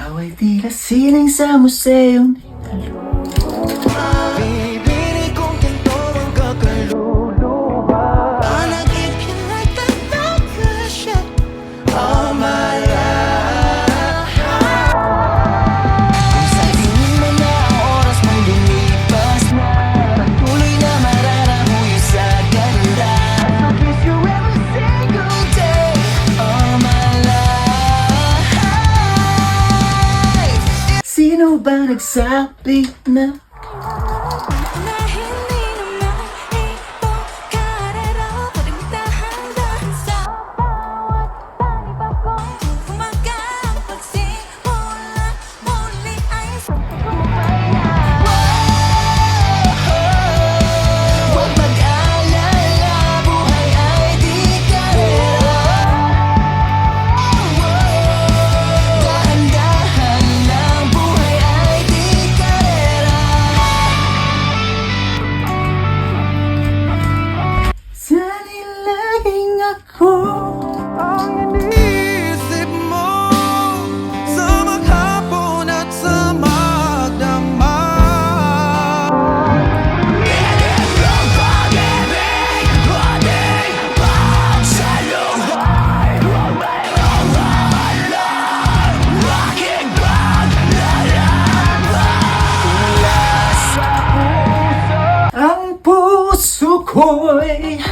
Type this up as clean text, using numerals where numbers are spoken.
Ikaw ay tila sining sa museong Bibili kong ginto ang kakaluluwa. Wanna keep you like that, no cushion all my life. Kung sa tingin mo na ang oras mo'y lumipas na, patuloy na mararahuyo sa ganda. I'll kiss you every single day all my life. Sino ba nagsabi na Na hindi naman ipokarero Pwedeng dahan-dahan sa bawat panibago Umagang pagsimula muli ay isang pagkumapaya Huwag mag-alala, buhay ay di karera. Dahan-dahan lang, buhay ay di karera. sanilaging ako Ang iniisip mo sa maghapon at sa magdamag. Init ng pag-ibig, ating pagsaluhay. Huwag mayroong mahalan, aking paglalaban. Mula sa puso ang puso ko'y